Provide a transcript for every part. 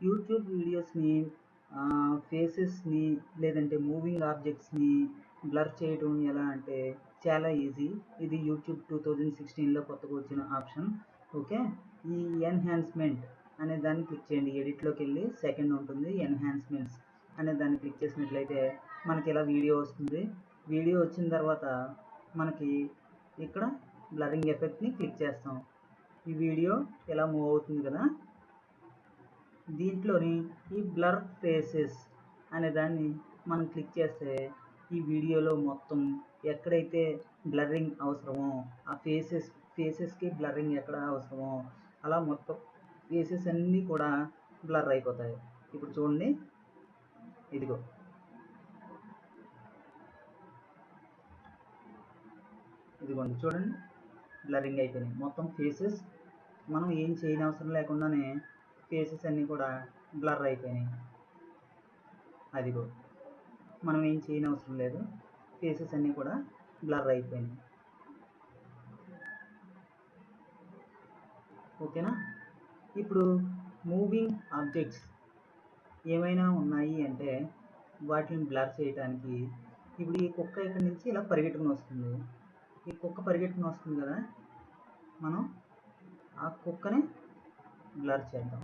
YouTube వీడియోస్ని ఫేసెస్ని లేదంటే moving ఆబ్జెక్ట్స్ని blur చేయడం ఎలా అంటే చాలా ఈజీ. ఇది యూట్యూబ్ 2016లో కొత్తగా వచ్చిన ఆప్షన్. ఓకే, ఈ ఎన్హాన్స్మెంట్ అనే దాన్ని క్లిక్ చేయండి. ఎడిట్లోకి వెళ్ళి సెకండ్ ఉంటుంది, ఎన్హాన్స్మెంట్స్ అనే దాన్ని క్లిక్ చేసినట్లయితే మనకి ఇలా వీడియో వస్తుంది. వీడియో వచ్చిన తర్వాత మనకి ఇక్కడ బ్లరింగ్ ఎఫెక్ట్ని క్లిక్ చేస్తాం. ఈ వీడియో ఇలా మూవ్ అవుతుంది కదా. దీంట్లోని ఈ బ్లర్ ఫేసెస్ అనే దాన్ని మనం క్లిక్ చేస్తే ఈ వీడియోలో మొత్తం ఎక్కడైతే బ్లర్రింగ్ అవసరమో ఆ ఫేసెస్కి బ్లర్రింగ్ ఎక్కడ అవసరమో అలా మొత్తం ఫేసెస్ అన్నీ కూడా బ్లర్ అయిపోతాయి. ఇప్పుడు చూడండి, ఇదిగోండి చూడండి, బ్లరింగ్ అయిపోయినాయి మొత్తం ఫేసెస్. మనం ఏం చేయని అవసరం లేకుండానే ఫేసెస్ అన్నీ కూడా బ్లర్ అయిపోయినాయి. అదిగో, మనం ఏం చేయని అవసరం లేదు, ఫేసెస్ అన్నీ కూడా బ్లర్ అయిపోయినాయి. ఓకేనా. ఇప్పుడు మూవింగ్ ఆబ్జెక్ట్స్ ఏమైనా ఉన్నాయి అంటే వాటిని బ్లర్ చేయడానికి ఇప్పుడు ఈ కుక్క ఇక్కడి నుంచి ఇలా పరిగెట్టుకుని వస్తుంది. ఈ కుక్క పరిగెట్టుకుని వస్తుంది కదా, మనం ఆ కుక్కని బ్లర్ చేద్దాం.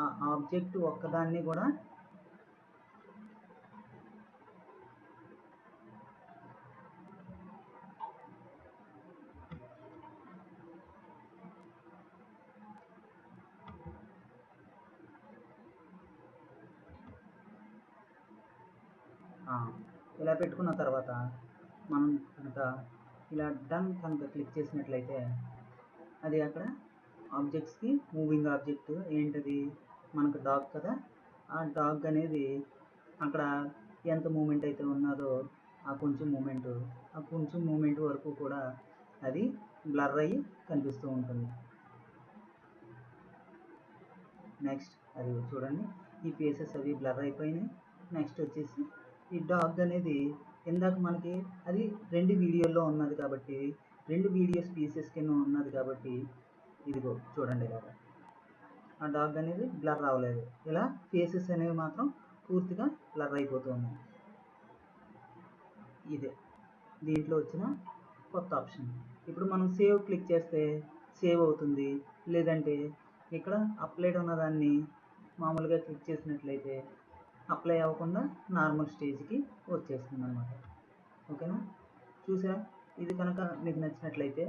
ఆ ఆబ్జెక్ట్ ఒక్కదాన్ని కూడా ఇలా పెట్టుకున్న తర్వాత మనం కనుక ఇలా డన్ కనుక క్లిక్ చేసినట్లయితే అది అక్కడ ఆబ్జెక్ట్స్కి మూవింగ్ ఆబ్జెక్ట్ ఏంటది మనకు డాగ్ కదా, ఆ డాగ్ అనేది అక్కడ ఎంత మూమెంట్ అయితే ఉన్నదో ఆ కొంచెం మూమెంట్ వరకు కూడా అది బ్లర్ అయ్యి కనిపిస్తూ ఉంటుంది. నెక్స్ట్ అది చూడండి, ఈ ఫేసెస్ అవి బ్లర్ అయిపోయినాయి. నెక్స్ట్ వచ్చేసి ఈ డాగ్ అనేది ఇందాక మనకి అది 2 వీడియోల్లో ఉన్నది కాబట్టి 2 వీడియోస్ పీసెస్ కింద ఉన్నది కాబట్టి ఇదిగో చూడండి, ఇలాగా ఆ డాగ్ అనేది బ్లర్ అవ్వలేదు. ఇలా ఫేసెస్ అనేవి మాత్రం పూర్తిగా బ్లర్ అయిపోతుంది. ఇదే దీంట్లో వచ్చిన కొత్త ఆప్షన్. ఇప్పుడు మనం సేవ్ క్లిక్ చేస్తే సేవ్ అవుతుంది. లేదంటే ఇక్కడ అప్లైడ్ ఉన్నదాన్ని మామూలుగా క్లిక్ చేసినట్లయితే అప్లై అవ్వకుండా నార్మల్ స్టేజ్కి వచ్చేస్తుంది అన్నమాట. ఓకేనా. చూసా, ఇది కనుక మీకు నచ్చినట్లయితే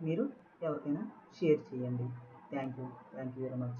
మీరు ఎవరికైనా షేర్ చేయండి. Thank you very much.